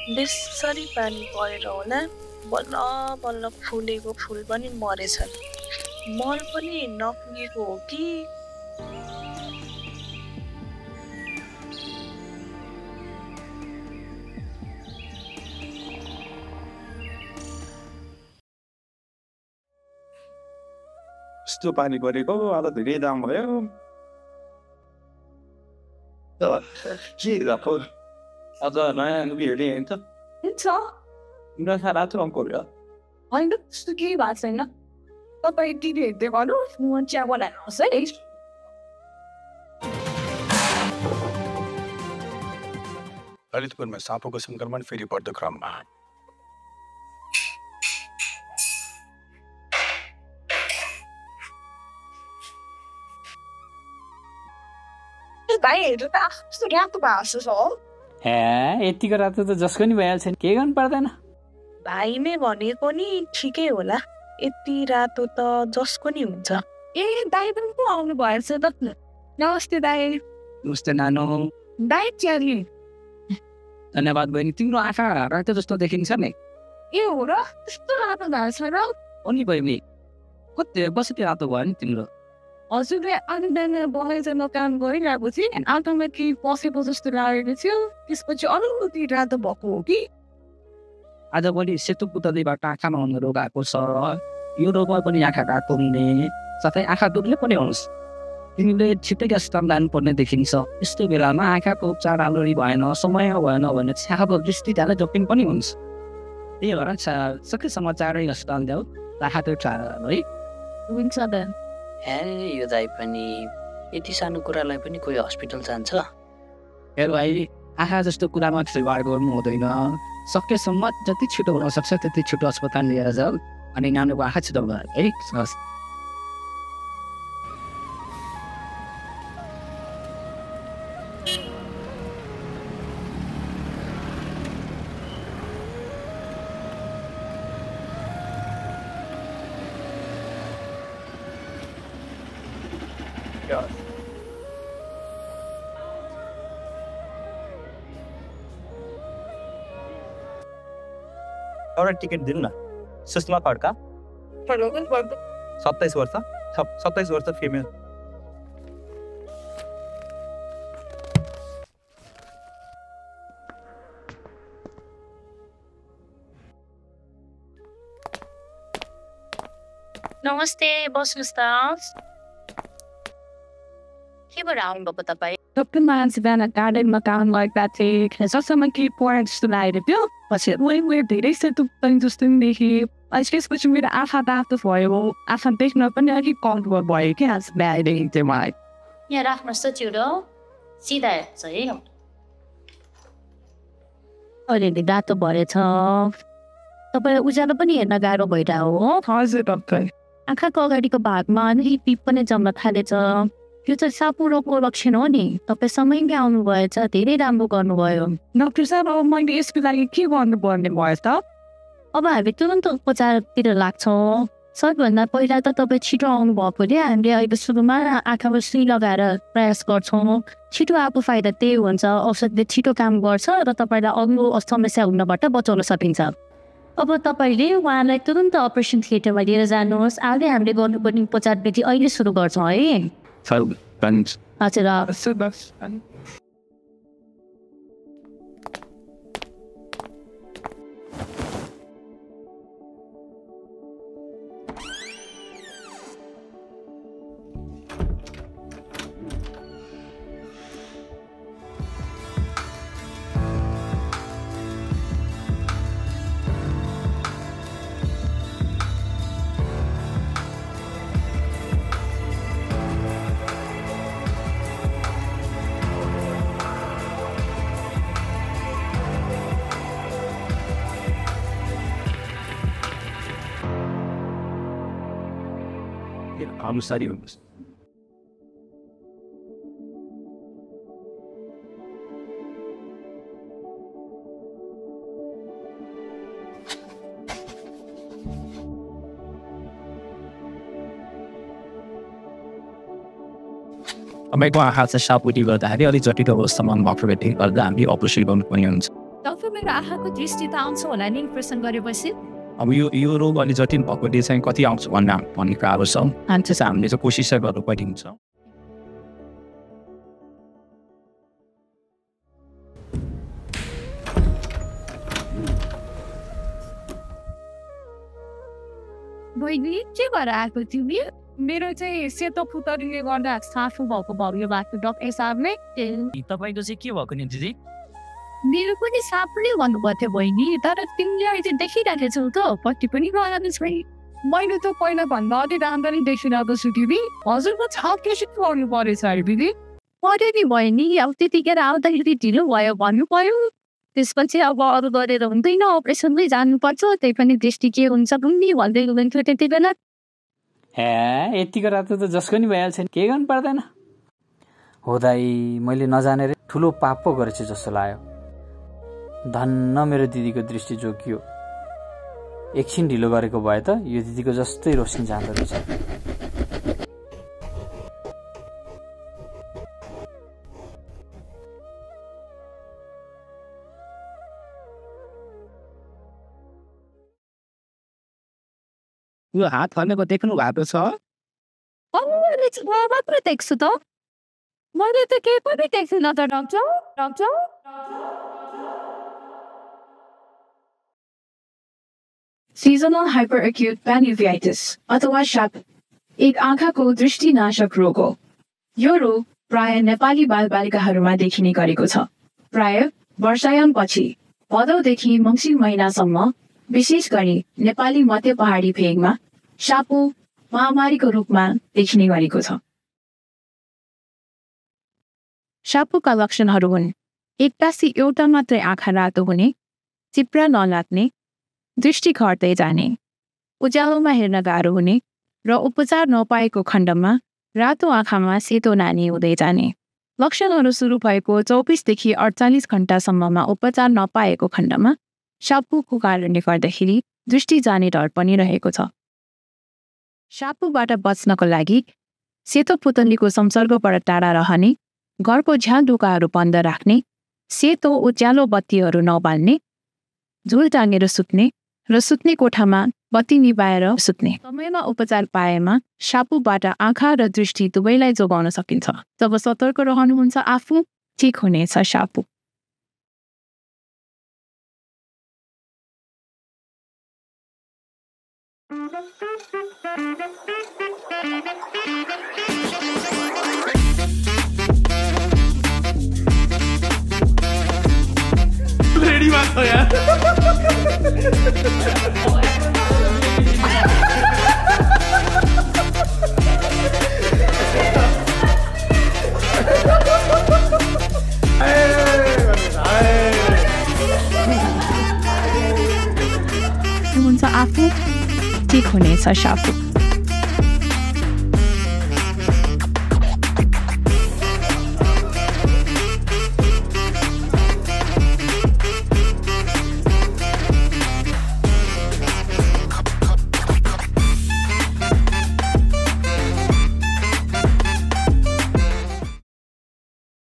बेसरी पानी परेर होला बल्ल बल्ल फुलेको फुल पनि मरेछन्। मल पनि नपुगेको हो कि यस्तो पानी परेको आज धेरै दाम भयो। के भएको आज नयाँ लुगी हेर्ने हुन्छ तिम्रो रातो रङको हो होइन त्यस्तो केही भएको छैन। तपाईँ टिभी हेर्दै गर्नुहोस् म चिया बनाइनुहोस् है। ललितपुरमा साँपोको सङ्क्रमण फेरि बढ्दो क्रममा। भाइ हेर्नु त कस्तो रातो भएको छ हो। यतिको रातो त जसको नि भइहाल्छ नि, केही गर्नु पर्दैन। भाइले भनेको नि ठिकै होला, यति रातो त जसको नि हुन्छ। ए दाइ पनि पो आउनु भएछ त। नमस्ते दाइ। नमस्ते नानो। दाइ चिया नि। धन्यवाद बहिनी, तिम्रो आँखा रातो जस्तो देखिन्छ नि। ए हो र, त्यस्तो रातो भएको छैन। अनि बहिनी कति बसेको रातो भयो नि तिम्रो। हजुरले अनि बिहान बगैँचामा काम गरिरहेको थिएँ, आँखामा केही पसेको जस्तो लागेको थियो, त्यसपछि अलिकति रातो भएको हो कि। आज पनि सेतो पुतलीबाट आँखामा हुने रोग आएको छ। यो रोगमा पनि आँखा रातो हुने साथै आँखा दुख्ने पनि हुन्छ। तिमीले छिट्टै अस्पताल लानुपर्ने देखिन्छ। यस्तो बेलामा आँखाको उपचार राम्ररी भएन, समय भएन भने आँखाको दृष्टि जाँदा जोखिम पनि हुन्छ। त्यही भएर सकेसम्म चाँडै अस्पताल जाऊ, आँखा त्यो है। हुन्छ त। यो दाइ पनि यति सानो कुरालाई पनि कोही हस्पिटल जान्छ। हेर भाइ, आँखा जस्तो कुरामा खेलवाड गर्नु हुँदैन। सकेसम्म जति छिटो हुनसक्छ त्यति छिटो अस्पताल लिएर जाऊ अनि नानीको आँखा छिटो भयो है। एउटा टिकट दिनु न। सुषमा खड्का 27 वर्ष 27 वर्ष फिमेल। नमस्ते, बस्नुहोस् त। के भएर आउनुभएको तपाईँ? तपाईँ मान्छे बिहान गार्डनमा काम गर्दा थिएँ, जसम्म केही पढाइ जस्तो लागेको थियो। पछि उयो धेरै सेतो पनि जस्तो पनि देखेँ। त्यसपछि मेरो आँखा रातो भयो, आँखा देख्न पनि अलिक कमजोर भयो कि आज बिहान देखेको थियो मलाई। यहाँ राख्नुहोस् त चिउरो, सिधा हेर्छ है। अलिअलि रातो भएछ। तपाईँलाई उज्यालो पनि हेर्न गाह्रो भइरहेको हो। हजुर डक्टर। आँखाको अगाडिको भागमा अलिकति पिप पनि जम्न थालेछ। यो चाहिँ साँपो रोगको लक्षण हो नि। तपाईँ समयमै आउनुभएछ, धेरै राम्रो गर्नुभयो। डाक्टर साहब, अब मैले यसको लागि के गर्नुपर्ने भयो त? अब हामी तुरन्त उपचारतिर लाग्छौँ। सबभन्दा पहिला त तपाईँ छिटो आउनु भएकोले हामीले अहिले सुरुमा आँखामा सुई लगाएर प्रयास गर्छौँ। छिटो आएको फाइदा त्यही हुन्छ, औषधले छिटो काम गर्छ र तपाईँलाई अरू समस्या हुनबाट बचाउन सकिन्छ। अब तपाईँले उहाँलाई तुरन्त अपरेसन थिएटरमा लिएर जानुहोस्। अहिले हामीले गर्नुपर्ने उपचार विधि अहिले सुरु गर्छौँ है। हजुर। अनुसारी हुनुहोस्। तपाईँको आँखा चाहिँ सापुटी गर्दाखेरि अलिक जटिल अवस्थामा भएको भेटिङ गर्दा हामीले अपरेसन गर्नुपर्ने हुन्छ। तपाईँले मेरो आँखाको दृष्टि त आउँछ होला नि इम्प्रेसन गरेपछि अब यो रोग अलि जटिल भएकोले चाहिँ कति आउँछ भन्ने कुराहरू छ अनि चाहिँ हामीले चाहिँ कोसिस गर्नु पर्ने हुन्छ बहिनी के भएर आएको तिमी मेरो चाहिँ सेतो पुतलीले गर्दा साफु भएको भयो भएको डक्टर साहबले तपाईँको चाहिँ के भएको नि दिदी मेरो पनि साफले भन्नुभएको थियो बहिनी तर तिमीले अहिले देखिरहेको छौ त पट्टि पनि गएको छैन मैले त पहिला भन्दा अलि राम्ररी देखिरहेको छु दिदी हजुरको छाप केसी गर्नु परेछ अरे दिदी पऱ्यो नि बहिनी अब त्यतिखेर आउँदाखेरि ढिलो भयो भन्नु पर्यो त्यसपछि अब अरू गरेर हुँदैन अपरेसनमै जानुपर्छ त्यही पनि दृष्टि के हुन्छ कुन्नी भन्दै हुनुहुन्थ्यो त्यति बेला यतिको रातो त जसको नि भइहाल्छ नि केही गर्नु पर्दैन हो दाइ मैले नजानेर ठुलो पाप पो गरेछु जस्तो लाग्यो धन्न मेरो दिदीको दृष्टि जोगियो एकछिन ढिलो गरेको भए त यो दिदीको जस्तै रोशनी जाँदो रहेछ यो हात हल्लेको देख्नु भएको छ मात्र देख्छु त मैले त केही पनि देख्दिनँ त डक्टर सीजनल हाइपरएक्यूट प्यानिभियाइटिस अथवा शाप एक आँखाको दृष्टिनाशक रोग हो यो रोग प्राय नेपाली बालबालिकाहरूमा देखिने गरेको छ प्राय वर्षायामपछि भदौदेखि मङ्सिर महिनासम्म विशेष गरी नेपाली मध्य पहाडी भेगमा सापु महामारीको रूपमा देखिने गरेको छ सापुका लक्षणहरू हुन् एक्कासी एउटा मात्रै आँखा रातो हुने चिप्रा नलाग्ने दृष्टि घट्दै जाने उज्यालोमा हेर्न गाह्रो हुने र उपचार नपाएको खण्डमा रातो आँखामा सेतो नानी हुँदै जाने लक्षणहरू सुरु भएको 24देखि 48 घण्टासम्ममा उपचार नपाएको खण्डमा सापुको कारणले गर्दाखेरि दृष्टि जाने डर पनि रहेको छ सापुबाट बच्नको लागि सेतो पुतलीको संसर्गबाट टाढा रहने घरको झ्यालढुकाहरू बन्द राख्ने सेतो उज्यालो बत्तीहरू नबाल्ने झुल टाँगेर सुत्ने र सुत्ने कोठामा बत्ती निभाएर सुत्ने समयमा उपचार पाएमा सापुबाट आँखा र दृष्टि दुवैलाई जोगाउन सकिन्छ जब सतर्क रहनुहुन्छ आफू ठिक हुनेछ सापु रेडी बात हो यार हुन्छ आफू ठिक हुनेछ सापु